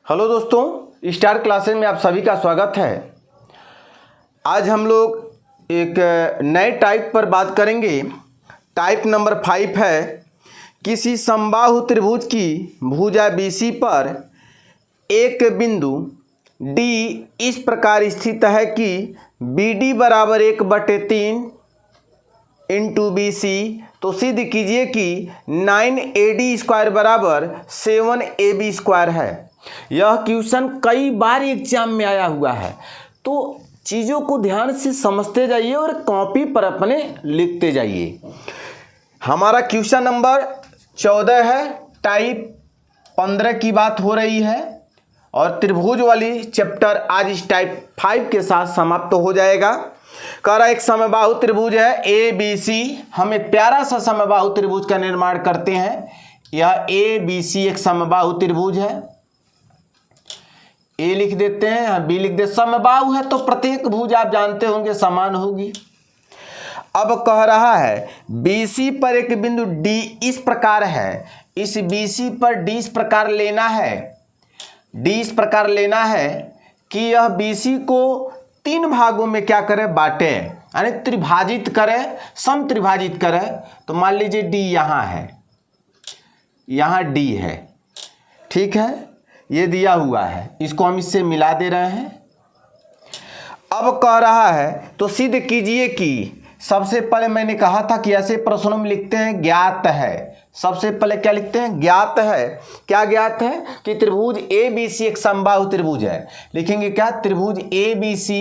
Hello दोस्तों, star classes में आप सभी का स्वागत है। आज हम लोग एक नए टाइप पर बात करेंगे। टाइप नंबर 5 है, किसी समबाहु त्रिभुज की भुजा BC पर एक बिंदु D इस प्रकार स्थित है कि BD बराबर 1/3 इंटू BC। तो सिद्ध कीजिए कि 9AD² बराबर 7AB² है। यह क्वेश्चन कई बार एग्जाम में आया हुआ है, तो चीज़ों को ध्यान से समझते जाइए और कॉपी पर अपने लिखते जाइए। हमारा क्वेश्चन नंबर 14 है, टाइप 15 की बात हो रही है और त्रिभुज वाली चैप्टर आज इस टाइप 5 के साथ समाप्त हो जाएगा। कह रहा एक समबाहु त्रिभुज है ABC। हम एक प्यारा सा समबाहु त्रिभुज का निर्माण करते हैं। यह ABC एक समबाहु त्रिभुज है। A लिख देते हैं, B लिख दे। समबाहु है तो प्रत्येक भुज आप जानते होंगे समान होगी। अब कह रहा है BC पर एक बिंदु D इस प्रकार है। इस BC पर D इस प्रकार लेना है। D इस प्रकार लेना है कि यह BC को 3 भागों में क्या करे, बांटे, यानी त्रिभाजित करे, सम त्रिभाजित करे। तो मान लीजिए D यहाँ है, यहाँ D है, ठीक है, ये दिया हुआ है, इसको हम इससे मिला दे रहे हैं। अब कह रहा है तो सिद्ध कीजिए कि सबसे पहले मैंने कहा था कि ऐसे प्रश्नों में लिखते हैं ज्ञात है। सबसे पहले क्या लिखते हैं, ज्ञात है। क्या ज्ञात है कि त्रिभुज ABC एक समबाहु त्रिभुज है। लिखेंगे क्या, त्रिभुज ABC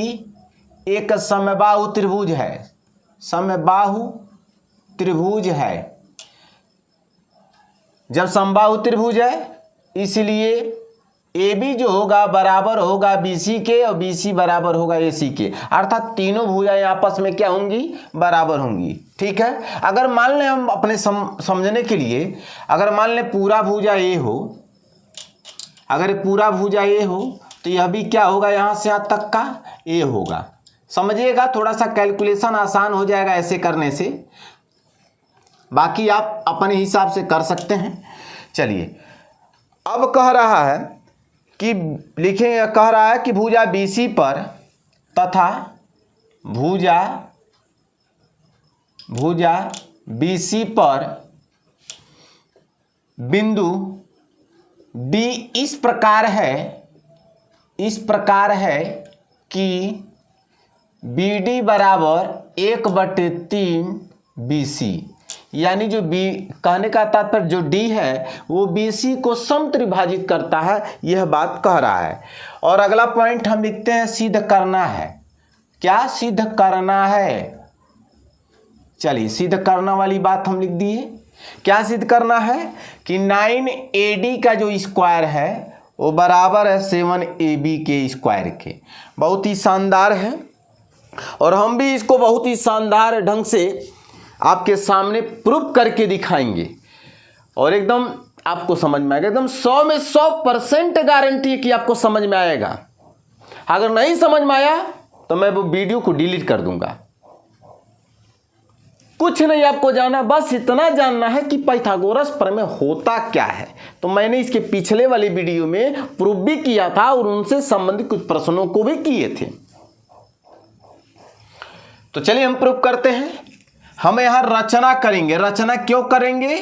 एक समबाहु त्रिभुज है। समबाहु त्रिभुज है। जब समबाहु त्रिभुज है इसलिए AB जो होगा बराबर होगा BC के और BC बराबर होगा AC के, अर्थात तीनों भुजाएं आपस में क्या होंगी, बराबर होंगी। ठीक है। अगर मान लें हम अपने समझने के लिए, अगर मान लें पूरा भुजा A हो, अगर पूरा भुजा A हो तो यह भी क्या होगा, यहाँ से यहाँ तक का A होगा। समझिएगा, थोड़ा सा कैलकुलेशन आसान हो जाएगा ऐसे करने से, बाकी आप अपने हिसाब से कर सकते हैं। चलिए, अब कह रहा है कि लिखें, कह रहा है कि भुजा BC पर तथा भुजा BC पर बिंदु D इस प्रकार है कि BD बराबर 1/3 BC, यानी जो B कहने का तात्पर्य जो D है वो BC को समत्रिभाजित करता है, यह बात कह रहा है। और अगला पॉइंट हम लिखते हैं सिद्ध करना है। क्या सिद्ध करना है, चलिए सिद्ध करना वाली बात हम लिख दिए। क्या सिद्ध करना है कि 9AD का जो स्क्वायर है वो बराबर है 7AB के स्क्वायर के। बहुत ही शानदार है और हम भी इसको बहुत ही शानदार ढंग से आपके सामने प्रूफ करके दिखाएंगे और एकदम आपको समझ में आएगा। एकदम 100 में 100% गारंटी है कि आपको समझ में आएगा। अगर नहीं समझ में आया तो मैं वो वीडियो को डिलीट कर दूंगा। कुछ नहीं आपको जाना, बस इतना जानना है कि पाइथागोरस प्रमेय होता क्या है। तो मैंने इसके पिछले वाले वीडियो में प्रूफ भी किया था और उनसे संबंधित कुछ प्रश्नों को भी किए थे। तो चलिए हम प्रूफ करते हैं। हम यहां रचना करेंगे। रचना क्यों करेंगे,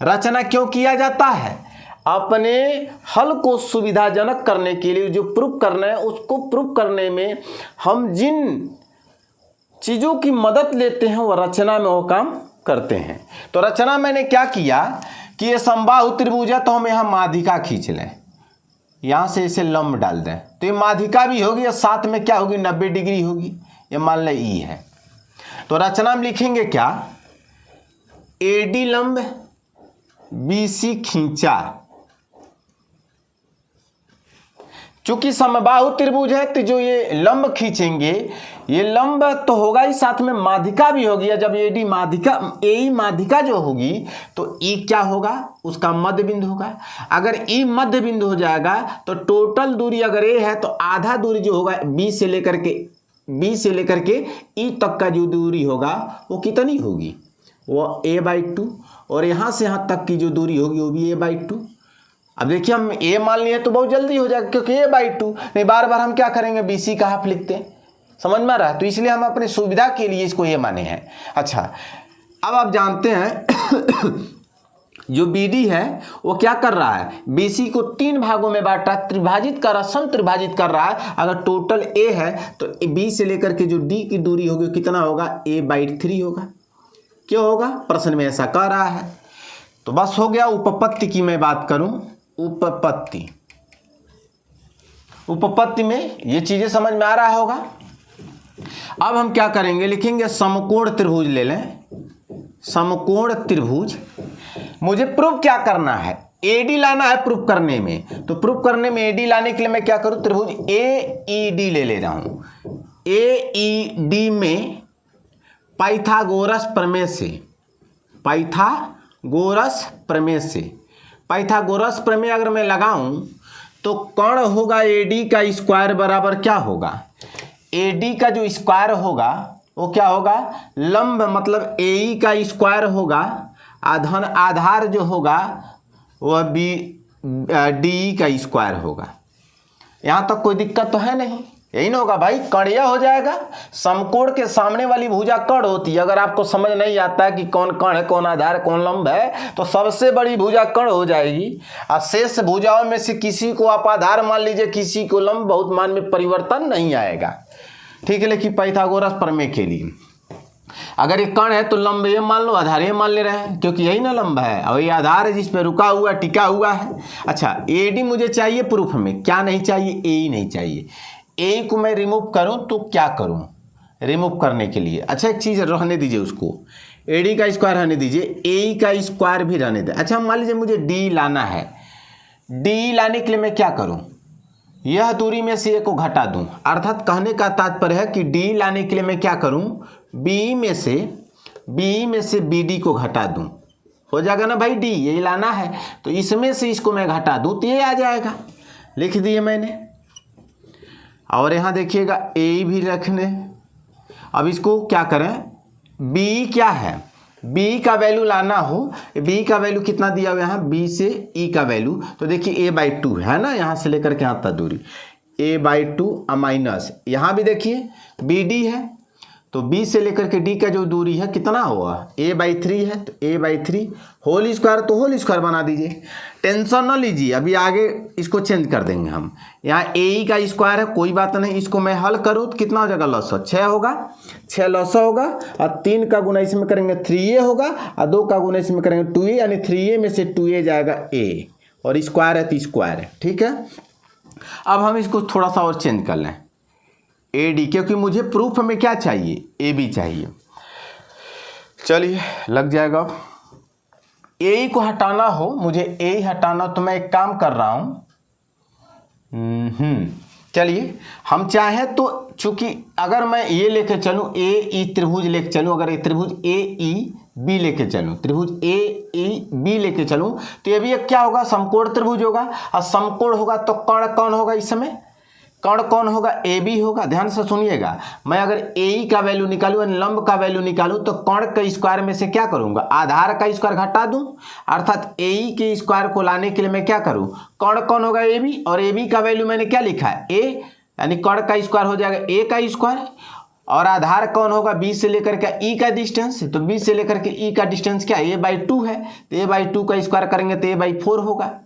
रचना क्यों किया जाता है, अपने हल को सुविधाजनक करने के लिए जो प्रूफ करना है उसको प्रूफ करने में हम जिन चीज़ों की मदद लेते हैं वो रचना में वो काम करते हैं। तो रचना मैंने क्या किया कि ये समबाहु त्रिभुज है तो हम यहाँ माध्यिका खींच लें, यहाँ से इसे लंब डाल दें तो ये माध्यिका भी होगी और साथ में क्या होगी, 90 डिग्री होगी। ये मान लें E है। तो रचना में लिखेंगे क्या, AD लंब BC खींचा। चूंकि समबाहु त्रिभुज है तो जो ये लंब खींचेंगे, ये लंब तो होगा ही, साथ में माध्यिका भी होगी। जब AD माध्यिका, AE माध्यिका जो होगी तो E क्या होगा, उसका मध्य बिंदु होगा। अगर E मध्य बिंदु हो जाएगा तो टोटल दूरी अगर A है तो आधा दूरी जो होगा B से लेकर के E तक का जो दूरी होगा वो कितनी होगी, वो A/2। और यहाँ से यहाँ तक की जो दूरी होगी वो भी A/2। अब देखिए हम a मान लिए तो बहुत जल्दी हो जाएगा, क्योंकि a/2 नहीं, बार बार हम क्या करेंगे BC का हाफ लिखते हैं, समझ में आ रहा है। तो इसलिए हम अपनी सुविधा के लिए इसको a माने हैं। अच्छा, अब आप जानते हैं जो BD है वो क्या कर रहा है, BC को 3 भागों में बांटा, त्रिभाजित कर रहा, समत्रिभाजित कर रहा है। अगर टोटल a है तो B से लेकर के जो D की दूरी होगी कितना होगा, a/3 होगा। क्यों होगा, प्रश्न में ऐसा कह रहा है। तो बस हो गया। उपपत्ति की मैं बात करूं, उपपत्ति में ये चीजें समझ में आ रहा होगा। अब हम क्या करेंगे, लिखेंगे समकोण त्रिभुज ले लें, समकोण त्रिभुज। मुझे प्रूफ क्या करना है, AD लाना है प्रूफ करने में। तो प्रूफ करने में AD लाने के लिए मैं क्या करूं, त्रिभुज AED ले रहा हूं। AED में पाइथागोरस प्रमेय से, पाइथागोरस प्रमेय अगर मैं लगाऊं तो कर्ण होगा AD का स्क्वायर बराबर क्या होगा, AD का जो स्क्वायर होगा वो क्या होगा, लंब मतलब AE का स्क्वायर होगा, आधार जो होगा वह DE का स्क्वायर होगा। यहाँ तक कोई दिक्कत तो है नहीं, यही ना होगा भाई। कर्ण यह हो जाएगा, समकोण के सामने वाली भुजा कर्ण होती है। अगर आपको समझ नहीं आता है कि कौन कर्ण है, कौन आधार, कौन लंब है, तो सबसे बड़ी भुजा कर्ण हो जाएगी और शेष भुजाओं में से किसी को आप आधार मान लीजिए, किसी को लंब, बहुत मान में परिवर्तन नहीं आएगा। ठीक है, लेकिन पाइथागोरस प्रमेय के लिए अगर ये कर्ण है तो लंब ये मान लो, आधार ये मान ले रहे हैं, क्योंकि यही ना लंब है और ये आधार है जिस पे रुका हुआ टिका हुआ है। अच्छा, AD मुझे चाहिए प्रूफ में, क्या नहीं चाहिए, AE नहीं चाहिए। AE को मैं रिमूव करूं तो क्या करूं, रिमूव करने के लिए अच्छा एक चीज रहने दीजिए, उसको AD का स्क्वायर रहने दीजिए, AE का स्क्वायर भी रहने दें। अच्छा, मान लीजिए मुझे D लाना है, D लाने के लिए मैं क्या करूं, यह दूरी में से A को घटा दूं। अर्थात कहने का तात्पर्य है कि D लाने के लिए मैं क्या करूं, BE में से BD को घटा दूं। हो जाएगा ना भाई, D यही लाना है तो इसमें से इसको मैं घटा दूं तो ये आ जाएगा, लिख दिए मैंने। और यहाँ देखिएगा AE भी रखने। अब इसको क्या करें, BE क्या है, B का वैल्यू लाना हो, B का वैल्यू कितना दिया हुआ है यहाँ, B से E का वैल्यू, तो देखिए a/2 है ना, यहाँ से लेकर के यहाँ तक दूरी a/2 माइनस, यहाँ भी देखिए BD है तो B से लेकर के D का जो दूरी है कितना हुआ, a/3 है, तो a/3 होल स्क्वायर, तो होल स्क्वायर बना दीजिए, टेंशन ना लीजिए। अभी आगे इसको चेंज कर देंगे हम। यहाँ AE का स्क्वायर है, कोई बात नहीं, इसको मैं हल करूँ तो कितना हो जाएगा, लॉस 6 होगा, 6 लॉस होगा, और 3 का गुना इसमें करेंगे 3a होगा, और 2 का गुना इसमें करेंगे 2a, यानी 3a में से 2a जाएगा a, और स्क्वायर है तो स्क्वायर है। ठीक है, अब हम इसको थोड़ा सा और चेंज कर लें, AD, क्योंकि मुझे प्रूफ में क्या चाहिए, AB चाहिए। चलिए लग जाएगा। AE को हटाना हो, मुझे AE हटाना, तो मैं एक काम कर रहा हूँ। चलिए हम चाहें तो, चूंकि अगर मैं ये लेके चलूँ, AE त्रिभुज लेके चलूँ, अगर ये त्रिभुज AEB लेके चलूँ, त्रिभुज AEB लेके चलूँ, तो ये भी एक क्या होगा, समकोण त्रिभुज होगा। और समकोण होगा तो कर्ण कौन होगा, इस समय कर्ण कौन होगा, AB होगा। ध्यान से सुनिएगा, मैं अगर AE का वैल्यू निकालूं, लंब का वैल्यू निकालूं, तो कर्ण के स्क्वायर में से क्या करूंगा, आधार का स्क्वायर घटा दूं। अर्थात AE के स्क्वायर को लाने के लिए मैं क्या करूं, कर्ण कौन होगा, AB, और AB का वैल्यू मैंने क्या लिखा है, A, यानी कर्ण का स्क्वायर हो जाएगा A का स्क्वायर, और आधार कौन होगा, B से लेकर के E का डिस्टेंस, तो B से लेकर के E का डिस्टेंस क्या है, a/2 है, तो a/2 का स्क्वायर करेंगे तो a/4 होगा।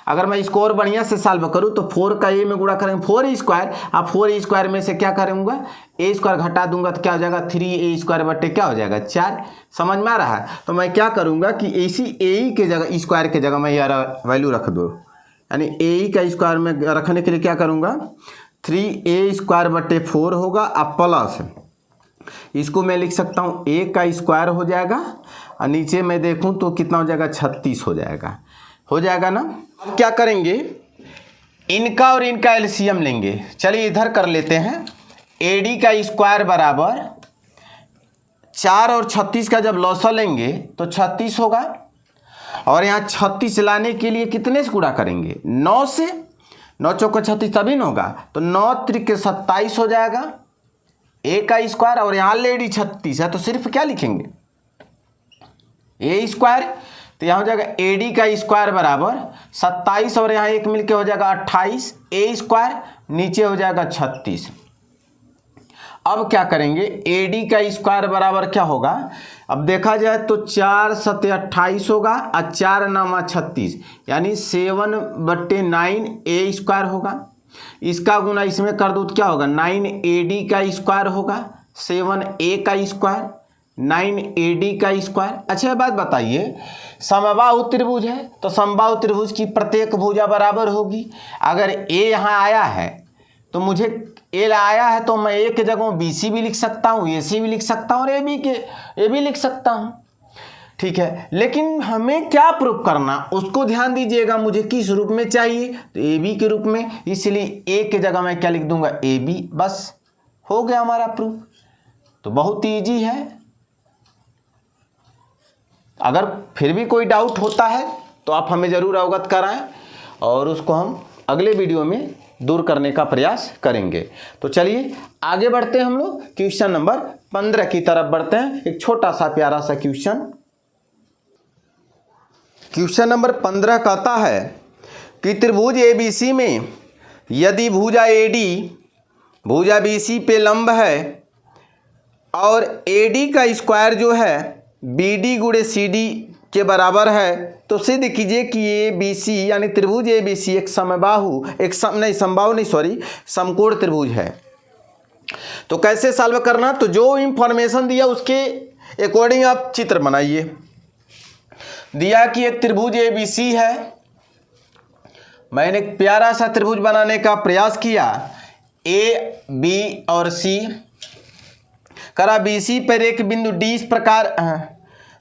अगर मैं इसको और बढ़िया से सॉल्व करूं तो 4 का A में गुणा करेंगे 4a स्क्वायर, अब 4a स्क्वायर में से क्या करूंगा, a स्क्वायर घटा दूंगा तो क्या हो जाएगा, 3a स्क्वायर बटे क्या हो जाएगा, 4। समझ में आ रहा है। तो मैं क्या करूंगा कि इसी AE के जगह, स्क्वायर के जगह मैं यार वैल्यू रख दूँ, यानी AE का स्क्वायर में रखने के लिए क्या करूंगा, 3a स्क्वायर बटे 4 होगा, अब प्लस इसको मैं लिख सकता हूँ A का स्क्वायर हो जाएगा, और नीचे मैं देखूँ तो कितना हो जाएगा, 36 हो जाएगा ना। अब क्या करेंगे, इनका और इनका एलसीएम लेंगे। चलिए इधर कर लेते हैं, AD का स्क्वायर बराबर 4 और 36 का जब लॉसा लेंगे तो 36 होगा, और यहाँ 36 लाने के लिए कितने से गुणा करेंगे, 9 से, 9 चौका 36 तभी न होगा, तो 9 त्रिक 27 हो जाएगा A का स्क्वायर, और यहाँ ऑलरेडी 36 है तो सिर्फ क्या लिखेंगे, A स्क्वायर, तो यहाँ हो जाएगा AD का स्क्वायर बराबर 27 और यहाँ 1 मिलके हो जाएगा 28, A स्क्वायर नीचे हो जाएगा 36। अब क्या करेंगे, AD का स्क्वायर बराबर क्या होगा, अब देखा जाए तो 4 7 28 होगा और 4 9 36 यानी 7/9 A स्क्वायर होगा। इसका गुना इसमें कर दो तो क्या होगा, 9AD का स्क्वायर होगा, 7A का स्क्वायर, 9AD का स्क्वायर। अच्छा बात बताइए, समबाहु त्रिभुज है तो समबाहु त्रिभुज की प्रत्येक भुजा बराबर होगी। अगर A यहाँ आया है तो मुझे A आया है तो मैं A के जगह BC भी लिख सकता हूँ, AC भी लिख सकता हूँ और A भी लिख सकता हूँ। ठीक है, लेकिन हमें क्या प्रूफ करना उसको ध्यान दीजिएगा, मुझे किस रूप में चाहिए, तो AB के रूप में, इसलिए A के जगह मैं क्या लिख दूंगा, AB, बस हो गया हमारा प्रूफ। तो बहुत ईजी है। अगर फिर भी कोई डाउट होता है तो आप हमें ज़रूर अवगत कराएं और उसको हम अगले वीडियो में दूर करने का प्रयास करेंगे। तो चलिए आगे बढ़ते हैं, हम लोग क्वेश्चन नंबर 15 की तरफ बढ़ते हैं। एक छोटा सा प्यारा सा क्वेश्चन नंबर 15 कहता है कि त्रिभुज ABC में यदि भुजा AD भुजा BC पे लंब है और AD का स्क्वायर जो है BD गुणे CD के बराबर है, तो सिद्ध कीजिए कि ABC यानी त्रिभुज ABC एक समकोण त्रिभुज है। तो कैसे सॉल्व करना, तो जो इंफॉर्मेशन दिया उसके अकॉर्डिंग आप चित्र बनाइए। दिया कि एक त्रिभुज ABC है, मैंने एक प्यारा सा त्रिभुज बनाने का प्रयास किया, A B और C करा, BC पर एक बिंदु D इस प्रकार,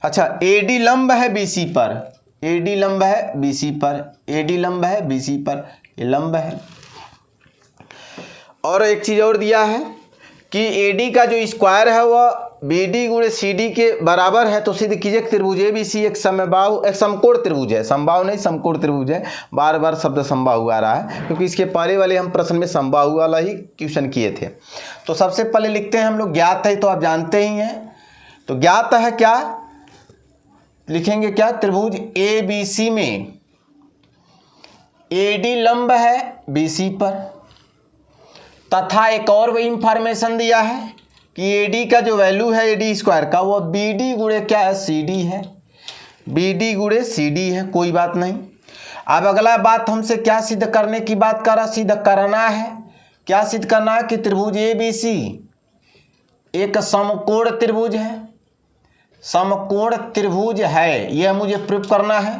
अच्छा AD लंब है BC पर, AD लंब है BC पर, AD लंब है BC पर, ये लंब है। और एक चीज़ और दिया है कि AD का जो स्क्वायर है वह BD गुणे CD के बराबर है। तो सिद्ध कीजिए त्रिभुज ABC एक समकोण त्रिभुज है, समबाहु नहीं समकोण त्रिभुज है। बार बार शब्द समबाहु आ रहा है क्योंकि इसके पहले वाले हम प्रश्न में समबाहु वाला ही क्वेश्चन किए थे। तो सबसे पहले लिखते हैं हम लोग, ज्ञात है तो आप जानते ही हैं, तो ज्ञात है क्या लिखेंगे, क्या त्रिभुज ABC में AD लंब है BC पर, तथा एक और भी इंफॉर्मेशन दिया है कि AD का जो वैल्यू है AD स्क्वायर का वो BD गुणे क्या है CD है, BD गुणे CD है, कोई बात नहीं। अब अगला बात हमसे क्या सिद्ध करने की बात कर रहा, सिद्ध करना है, क्या सिद्ध करना है कि त्रिभुज ABC एक समकोण त्रिभुज है, समकोण त्रिभुज है, यह मुझे प्रूफ करना है।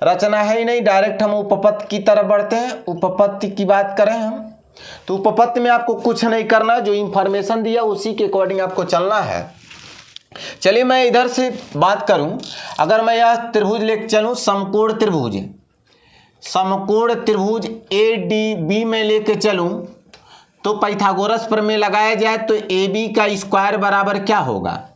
रचना है ही नहीं, डायरेक्ट हम उपपत्ति की तरफ बढ़ते हैं। उपपत्ति की बात करें हम तो उपपत्ति में आपको कुछ नहीं करना, जो इंफॉर्मेशन दिया उसी के अकॉर्डिंग आपको चलना है। चलिए मैं इधर से बात करूं, अगर मैं यह त्रिभुज लेकर चलूं समकोण त्रिभुज, समकोण त्रिभुज ADB में लेके चलूं तो पाइथागोरस प्रमेय लगाया जाए तो AB का स्क्वायर बराबर क्या होगा,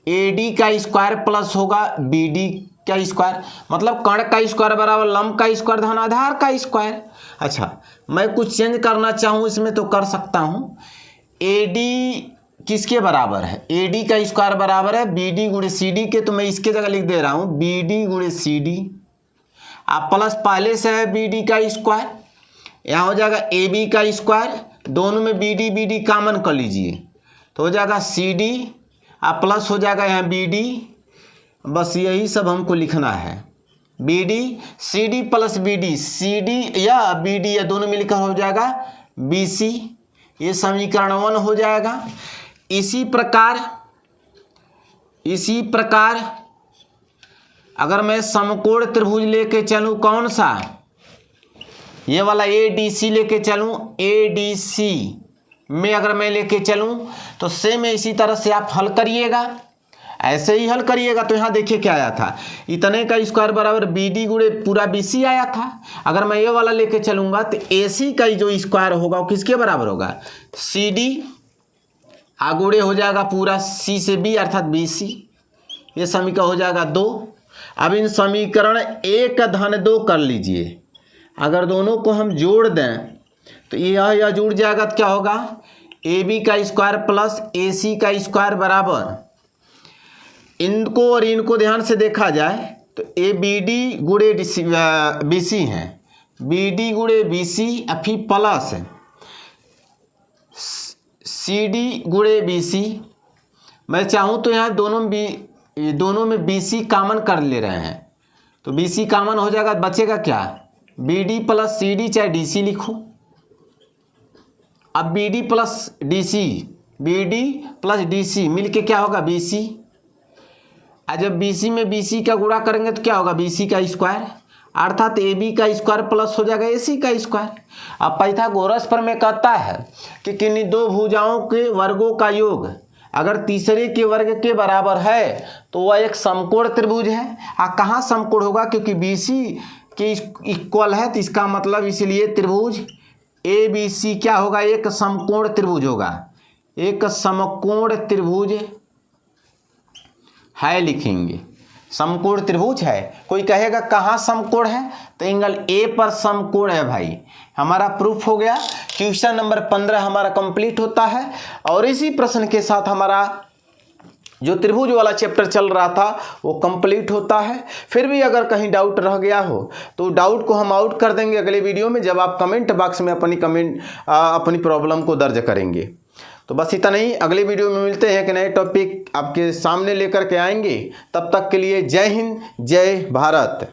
AD का स्क्वायर प्लस होगा BD का स्क्वायर, मतलब कर्ण का स्क्वायर बराबर लंब का स्क्वायर धन आधार का स्क्वायर। अच्छा मैं कुछ चेंज करना चाहूँ इसमें तो कर सकता हूँ, AD किसके बराबर है, AD का स्क्वायर बराबर है BD गुणे CD के, तो मैं इसके जगह लिख दे रहा हूँ BD गुणे CD, आप प्लस पहले से है BD का स्क्वायर, यहाँ हो जाएगा AB का स्क्वायर, दोनों में BD कॉमन कर लीजिए तो हो जाएगा CD, आप प्लस हो जाएगा यहाँ BD, बस यही सब हमको लिखना है, BD CD plus BD, CD या BD या दोनों मिलकर हो जाएगा BC, ये समीकरण 1 हो जाएगा। इसी प्रकार अगर मैं समकोण त्रिभुज लेके चलूँ, कौन सा, ये वाला ADC लेके चलूँ, ADC में अगर मैं लेके चलूँ तो सेम इसी तरह से आप हल करिएगा, ऐसे ही हल करिएगा। तो यहाँ देखिए क्या आया था, इतने का स्क्वायर बराबर BD गुणे पूरा BC आया था। अगर मैं ये वाला लेके चलूँगा तो AC का जो स्क्वायर होगा वो किसके बराबर होगा, CD आगुड़े हो जाएगा पूरा C से B अर्थात BC, ये समीकरण हो जाएगा 2। अब इन समीकरण 1 धन 2 कर लीजिए, अगर दोनों को हम जोड़ दें तो यह जुड़ जाएगा तो क्या होगा, AB का स्क्वायर प्लस AC का स्क्वायर बराबर, इनको और इनको ध्यान से देखा जाए तो ए बी डी गुणे बी सी हैं, बी डी गुणे बी सी फिर प्लस सी डी गुणे बी सी। मैं चाहूँ तो यहाँ दोनों में बी सी कामन कर ले रहे हैं, तो बी सी कामन हो जाएगा, बचेगा क्या, B D plus C D चाहे डी सी लिखो। अब B D plus D C, B D plus D C मिल के क्या होगा बी सी। जब बी सी में बी सी का गुणा करेंगे तो क्या होगा बी सी का स्क्वायर, अर्थात ए बी का स्क्वायर प्लस हो जाएगा ए सी का स्क्वायर। अब पाइथागोरस प्रमेय कहता है कि किन्हीं दो भुजाओं के वर्गों का योग अगर तीसरे के वर्ग के बराबर है तो वह एक समकोण त्रिभुज है। कहाँ समकोण होगा, क्योंकि बी सी के इक्वल है, तो इसका मतलब इसलिए त्रिभुज ए बी सी क्या होगा, एक समकोण त्रिभुज होगा, एक समकोण त्रिभुज है, लिखेंगे समकोण त्रिभुज है। कोई कहेगा कहाँ समकोण है, तो एंगल ए पर समकोण है भाई। हमारा प्रूफ हो गया। क्वेश्चन नंबर 15 हमारा कंप्लीट होता है और इसी प्रश्न के साथ हमारा जो त्रिभुज वाला चैप्टर चल रहा था वो कंप्लीट होता है। फिर भी अगर कहीं डाउट रह गया हो तो डाउट को हम आउट कर देंगे अगले वीडियो में, जब आप कमेंट बॉक्स में अपनी प्रॉब्लम को दर्ज करेंगे। तो बस इतना ही, अगले वीडियो में मिलते हैं, एक नए टॉपिक आपके सामने लेकर के आएंगे। तब तक के लिए जय हिंद, जय भारत।